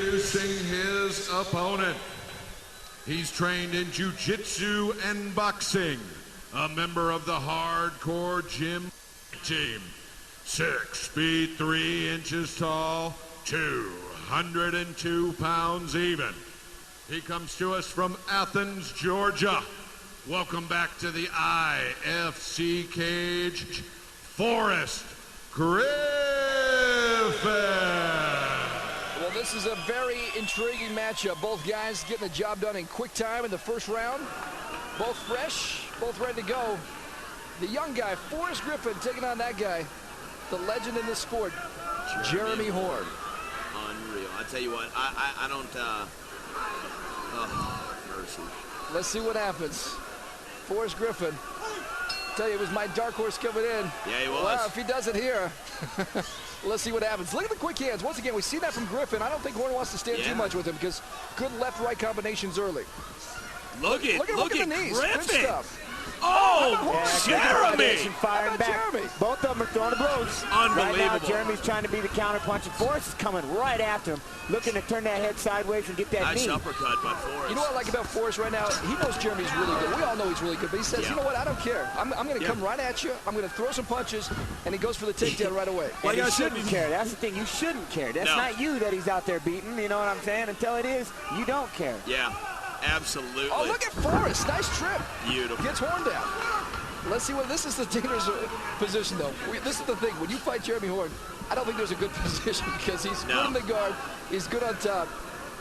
Introducing his opponent. He's trained in jiu-jitsu and boxing, a member of the hardcore gym team. 6 feet 3 inches tall, 202 pounds even. He comes to us from Athens, Georgia. Welcome back to the IFC cage, Forrest Griffin. Well, this is a very intriguing matchup. Both guys getting the job done in quick time in the first round. Both fresh, both ready to go. The young guy, Forrest Griffin, taking on that guy, the legend in this sport, Jeremy Horn. Unreal. I tell you what, I don't, oh, mercy. Let's see what happens. Forrest Griffin. Tell you, it was my dark horse coming in. Yeah, he was. Wow, if he does it here, let's see what happens. Look at the quick hands. Once again, we see that from Griffin. I don't think Horn wants to stand too much with him because good left-right combinations early. Look at the knees. Griffin. Good stuff. Oh, Jeremy! Firing back. Jeremy? Both of them are throwing the blows. Unbelievable. Right now, Jeremy's trying to be the counterpunch, and Forrest is coming right after him, looking to turn that head sideways and get that nice knee. uppercut by Forrest. You know what I like about Forrest right now? He knows Jeremy's really good. We all know he's really good, but he says, you know what, I don't care. I'm going to come right at you. I'm going to throw some punches, and he goes for the takedown right away. And you shouldn't care. That's the thing. You shouldn't care. That's not you that he's out there beating. You know what I'm saying? Until it is, you don't care. Yeah, absolutely. Oh, look at Forrest. Nice trip. Beautiful. Gets Horn down. Let's see what this is. The dangerous position, though. This is the thing. When you fight Jeremy Horn, I don't think there's a good position because he's good in the guard. He's good on top.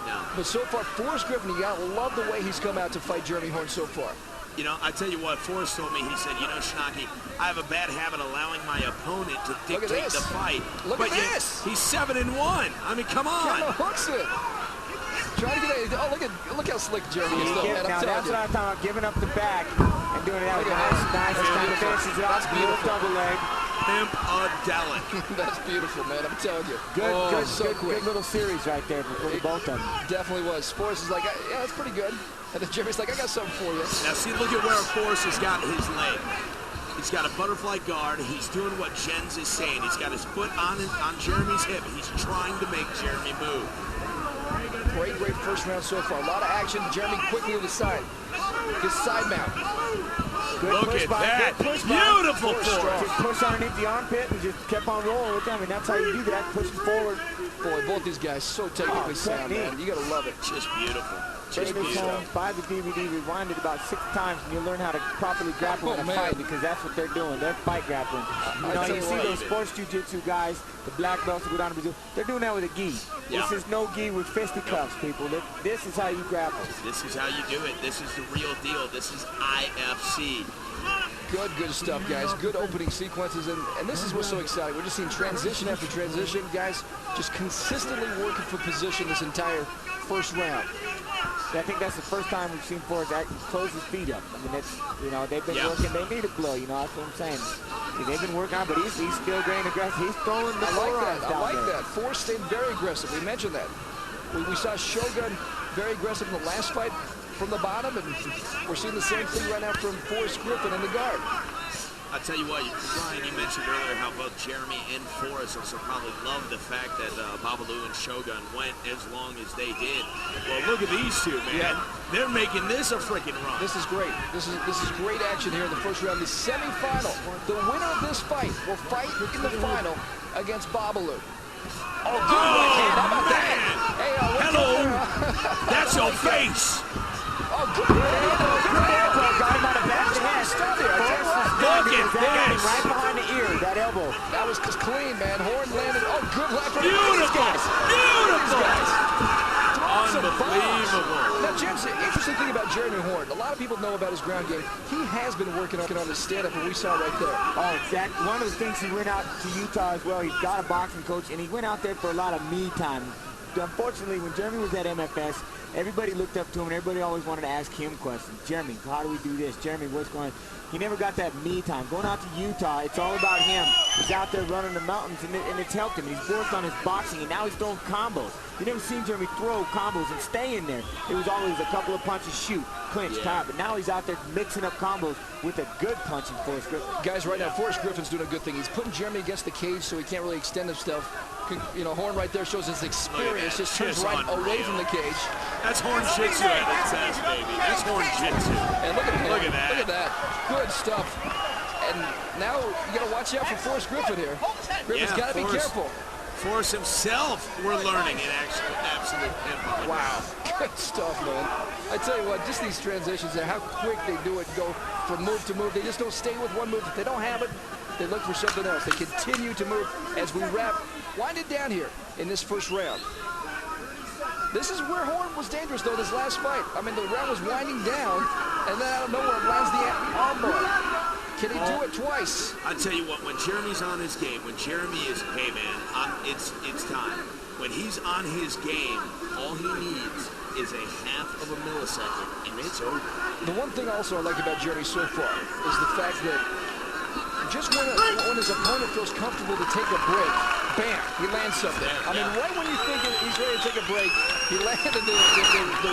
No. But so far, Forrest Griffin, you gotta love the way he's come out to fight Jeremy Horn so far. You know, I tell you what, Forrest told me, he said, you know, Schnocky, I have a bad habit allowing my opponent to dictate the fight. Look at this. He's 7-1. I mean, come on. Kind of hooks it. Trying to get it. Oh, look how slick Jeremy is, though, man. Now, that's what I'm talking about, giving up the back and doing it out. Nice, kind of finishes it off. That's beautiful. Double leg. Pimp-a-delic. That's beautiful, man. I'm telling you. Good little series right there for both of them. Definitely was. Forrest is like, yeah, that's pretty good. And then Jeremy's like, I got something for you. Now, see, look at where Forrest has got his leg. He's got a butterfly guard. He's doing what Jens is saying. He's got his foot on Jeremy's hip. He's trying to make Jeremy move. Great first round so far. A lot of action. Jeremy quickly to the side. His side mount. Look at that. Beautiful force. Just push underneath the armpit and just kept on rolling with them. And that's how you do that, pushing forward. Boy, both these guys so technically sound, man. You got to love it. Just beautiful. Take this home, buy the DVD, rewind it about 6 times, and you'll learn how to properly grapple in a fight, because that's what they're doing. They're fight grappling. You know, you see those sports jiu-jitsu guys, the black belts that go down to Brazil, they're doing that with a gi. This is no gi with fisticuffs, people. This is how you grapple. This is how you do it. This is the real deal. This is IFC. Good stuff, guys. Good opening sequences, and this is what's so exciting. We're just seeing transition after transition. Guys just consistently working for position this entire first round. I think that's the first time we've seen Forrest close his feet up. I mean, it's, you know, they've been working. They need a blow, you know, that's what I'm saying. They've been working on, but he's still getting aggressive. He's throwing the forearms down there. I like that. Forrest stayed very aggressive. We mentioned that. We saw Shogun very aggressive in the last fight from the bottom, and we're seeing the same thing right now from Forrest Griffin in the guard. I'll tell you what, Ryan, you mentioned earlier how both Jeremy and Forrest also probably love the fact that Babalu and Shogun went as long as they did. Well, look at these two, man. They're making this a freaking run. This is great. This is great action here in the first round. The semifinal. The winner of this fight will fight in the final against Babalu. Oh, good hand. How about that? Hey, hello. That's your face. Oh, good hand. Got him on the back of the head. Look at this. Right behind the ear, that elbow. That was clean, man. Horn landed. Oh, good left. Beautiful. Beautiful. Unbelievable. Now, James, the interesting thing about Jeremy Horn, a lot of people know about his ground game. He has been working on his stand-up, and we saw right there. Oh, exactly. One of the things, he went out to Utah as well. He's got a boxing coach, and he went out there for a lot of me time. Unfortunately, when Jeremy was at MFS, everybody looked up to him, and everybody always wanted to ask him questions. Jeremy, how do we do this? Jeremy, what's going on? He never got that me time. Going out to Utah, it's all about him. He's out there running the mountains, and it's helped him. He's worked on his boxing, and now he's throwing combos. You never seen Jeremy throw combos and stay in there. It was always a couple of punches, shoot, clinch, tie. But now he's out there mixing up combos with a good punching Forrest Griffin. Guys, right now, Forrest Griffin's doing a good thing. He's putting Jeremy against the cage so he can't really extend himself. You know, Horn right there shows his experience. Just turns Just right unreal. away from the cage. That's Horn Jitsu at its best, baby. That's Horn Jitsu. And look at him. Look at that. Look at that. Good stuff. And now you got to watch out for Forrest Griffin here. Griffin's got to be careful. Forrest himself, we're learning in absolute pinball. Wow. Good stuff, man. I tell you what, just these transitions and how quick they do it, go from move to move. They just don't stay with one move. If they don't have it, they look for something else. They continue to move as we wind it down here in this first round. This is where Horn was dangerous, though, this last fight. I mean, the round was winding down, and then out of nowhere, lands the armbar. Can he do it twice? I tell you what, when Jeremy's on his game, when Jeremy is, hey man, it's time. When he's on his game, all he needs is a half of a millisecond, and it's over. The one thing also I like about Jeremy so far is the fact that just when his opponent feels comfortable to take a break, bam, he lands something. I mean, right when you think he's ready to take a break, he landed the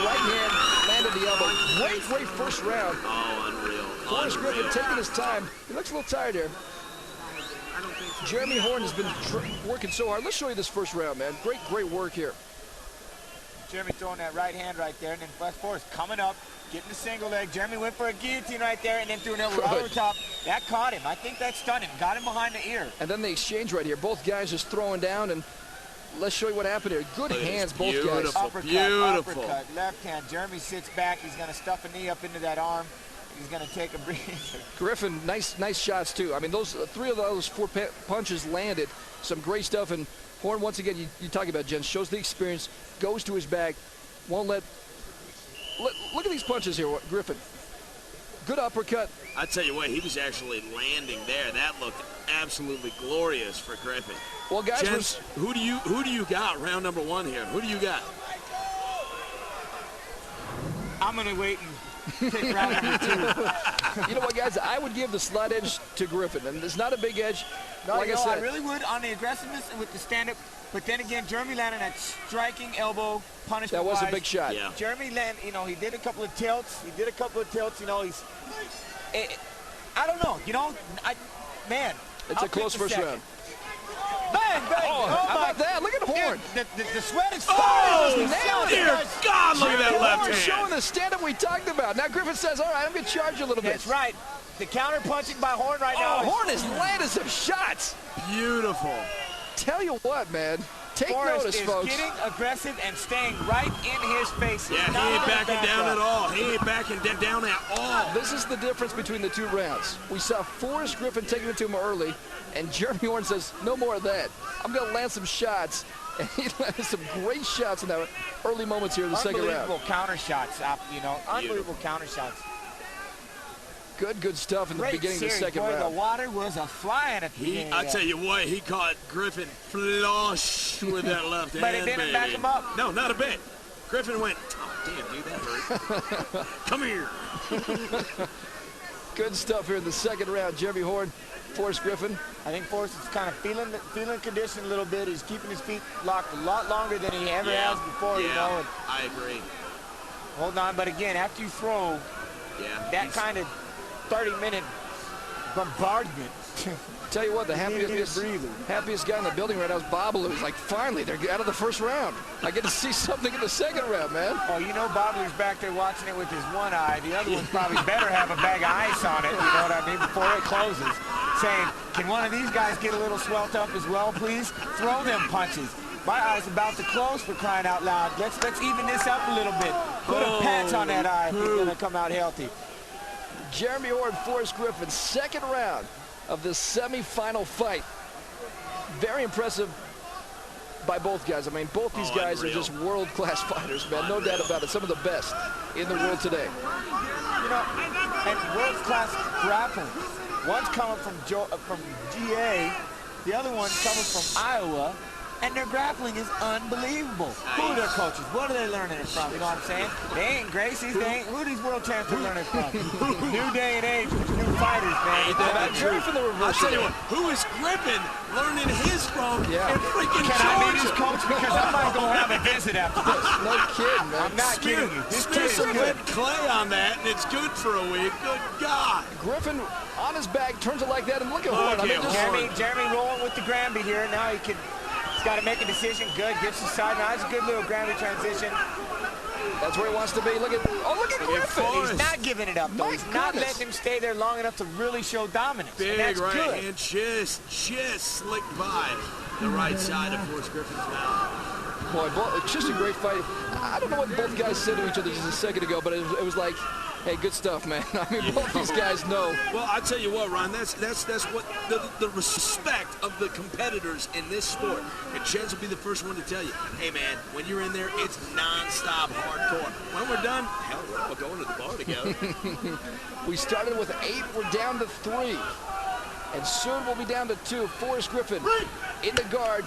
right hand, landed the elbow. Great first round. Oh, unreal. Forrest Griffin taking his time. He looks a little tired here. Jeremy Horn has been working so hard. Let's show you this first round, man. Great work here. Jeremy throwing that right hand right there, and then Forrest coming up, getting the single leg. Jeremy went for a guillotine right there, and then threw an elbow right over top. That caught him. I think that stunned him. Got him behind the ear. And then the exchange right here. Both guys just throwing down, and let's show you what happened here. Good hands, both guys. Uppercut, left hand. Jeremy sits back. He's going to stuff a knee up into that arm. He's going to take a breather. Griffin, nice shots, too. I mean, those three of those four punches landed. Some great stuff. And Horn, once again, you talk about, Jen, shows the experience, goes to his bag, won't let look at these punches here, Griffin. Good uppercut. I tell you what, he was actually landing there. That looked absolutely glorious for Griffin. Well, guys, Gents, who do you got round number one here? Who do you got? I'm going to wait and take round number two. You know what, guys? I would give the slight edge to Griffin, and it's not a big edge. No, like I said, I really would on the aggressiveness and with the stand-up. But then again, Jeremy landed that striking elbow punishment. That was a big shot. Yeah. Jeremy landed, you know, he did a couple of tilts. You know, I don't know. You know, man. It's a close first round. Bang, bang. Oh, how about that? Look at Horn. Dude, the sweat is Oh, dear God, look at that left Horn hand. showing the stand-up we talked about. Now Griffin says, all right, I'm going to charge you a little bit. That's right. The counter punching by Horn right now. Oh, Horn is landing some shots. Beautiful. Tell you what, man. Take Forrest notice, is folks. getting aggressive and staying right in his face. Yeah, he ain't backing down at all. He ain't backing down at all. This is the difference between the two rounds. We saw Forrest Griffin taking it to him early, and Jeremy Horn says, no more of that. I'm going to land some shots. And he landed some great shots in the early moments here in the second round. Unbelievable counter shots, you know. Unbelievable counter shots. Good stuff in the beginning of the second round. The water was a-flying at the beginning. I tell you what, he caught Griffin flush with that left hand. But it didn't back him up. No, not a bit. Griffin went, oh, damn, dude, that hurt. Come here. Good stuff here in the second round. Jeremy Horn, Forrest Griffin. I think Forrest is kind of feeling conditioned a little bit. He's keeping his feet locked a lot longer than he ever has before, you know. And I agree. hold on, but again, after you throw that kind of 30-minute bombardment. Tell you what, the happiest guy in the building right now is Babalu. He's like, finally, they're out of the first round. I get to see something in the second round, man. Oh, you know Babalu's back there watching it with his one eye. The other one probably better have a bag of ice on it, you know what I mean, before it closes. Saying, can one of these guys get a little swelled up as well, please? Throw them punches. My eye's about to close, for crying out loud. Let's even this up a little bit. Put a patch on that eye if he's going to come out healthy. Jeremy Horn, Forrest Griffin, second round of this semifinal fight. Very impressive by both guys. I mean, both these guys are just world-class fighters, man. No doubt about it. Some of the best in the world today. You know, and world-class grappling. One's coming from GA, the other one's coming from Iowa. And their grappling is unbelievable. Who are their coaches? What are they learning it from? You know what I'm saying? They ain't Gracie's. They ain't. Who are these world champions learning from? New day and age with new fighters, man. Jerry from the reverse. I'll tell you what, who is Griffin learning his from in freaking Can Georgia? I meet his coach? Because I might go have a visit after this. No kidding, man. I'm not kidding you. This Smear tastes some good. red clay on that, and it's good for a week. Good God. Griffin on his back, turns it like that, and look at Horn. I mean, Jeremy rolling with the Granby here. Now he can got to make a decision. Good. Gets the side. Now, it's a good little grounded transition. That's where he wants to be. Look at Griffin. He's not giving it up, though. He's not letting him stay there long enough to really show dominance. Big right hand just slicked by the right side of Forrest Griffin's mouth. Boy, just a great fight. I don't know what both guys said to each other just a second ago, but it was like, hey, good stuff, man. I mean, both these guys know. Well, I tell you what, Ron, that's what the respect of the competitors in this sport. And Chance will be the first one to tell you, hey, man, when you're in there, it's nonstop hardcore. When we're done, hell, we're all going to the bar together. We started with 8. We're down to 3. And soon we'll be down to 2. Forrest Griffin in the guard.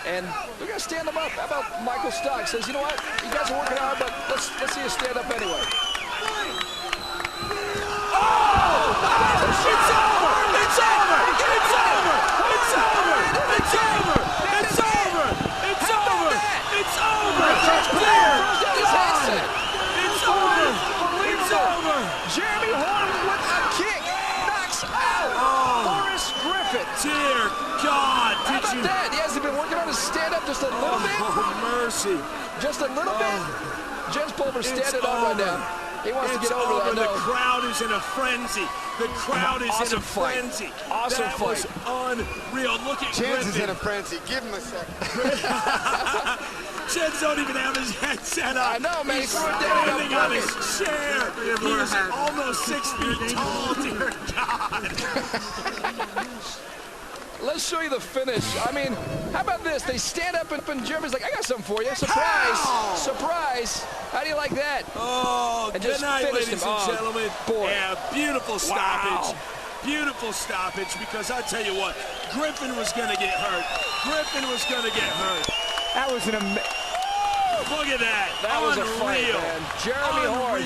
And we're going to stand him up. How about Michael Stock says, you know what? You guys are working hard, but let's see you stand up anyway. Oh! It's over! It's over! It's over! It's over! It's over! It's over! It's over! It's over! It's clear! It's over! It's over! Jeremy Horn with a kick knocks out Forrest Griffin. Dear God! How about that? He hasn't been working on his stand-up just a little bit. Oh, mercy! Just a little bit. Jens Pulver standing up right now. He wants to get over that. The crowd is in a frenzy. The crowd is in a frenzy. Awesome fight. Was unreal. Look at Chance Griffin. is in a frenzy. Give him a second. Chance don't even have his head set up. I know, man. He's standing on his chair. He's almost 6 feet tall, dear God. Let's show you the finish. I mean, how about this? They stand up and Jeremy's like, I got something for you. Surprise. Ow! Surprise. How do you like that? Oh, and good night, ladies and gentlemen. Boy. Yeah, beautiful stoppage. Wow. Beautiful stoppage, because I tell you what, Griffin was going to get hurt. Griffin was going to get hurt. That was an amazing. Look at that. That was a fight, man. Jeremy Horn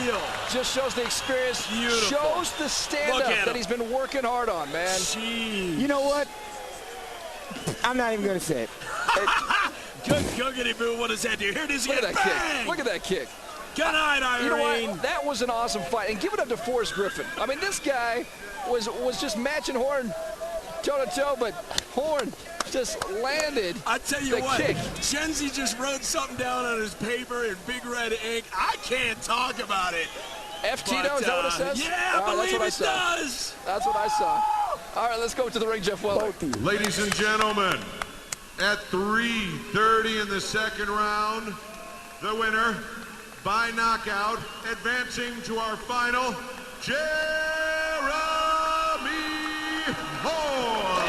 just shows the experience, Beautiful. shows the stand-up that he's been working hard on, man. Jeez. You know what? I'm not even going to say it. Good googity boo. What does that do? Here it is again. Look at that Bang! kick. Look at that kick. Good night, Irene. You know what? That was an awesome fight. And give it up to Forrest Griffin. I mean, this guy was just matching Horn toe-to-toe, but Horn just landed. I tell you what, kick. Jenzy just wrote something down on his paper in big red ink. I can't talk about it. F-Tito, is that what it says? Yeah, I believe it does. That's what I saw. All right, let's go to the ring, Jeff Weller. Ladies and gentlemen, at 3:30 in the second round, the winner by knockout, advancing to our final, Jeremy Horn.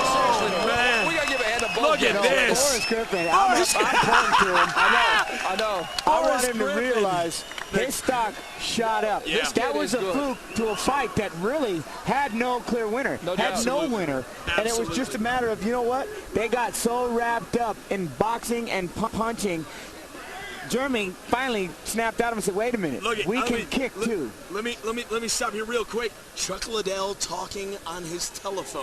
Seriously, man. we got to give a hand to both. Look at this. Forrest Griffin, I'm pointing to him. I know. I want him to realize his stock shot up. Yeah. That was a fluke to a fight that really had no clear winner. Had no winner. And it was just a matter of, you know what? They got so wrapped up in boxing and punching. Jeremy finally snapped out of him and said, wait a minute, we can kick too. Let me stop here real quick. Chuck Liddell talking on his telephone.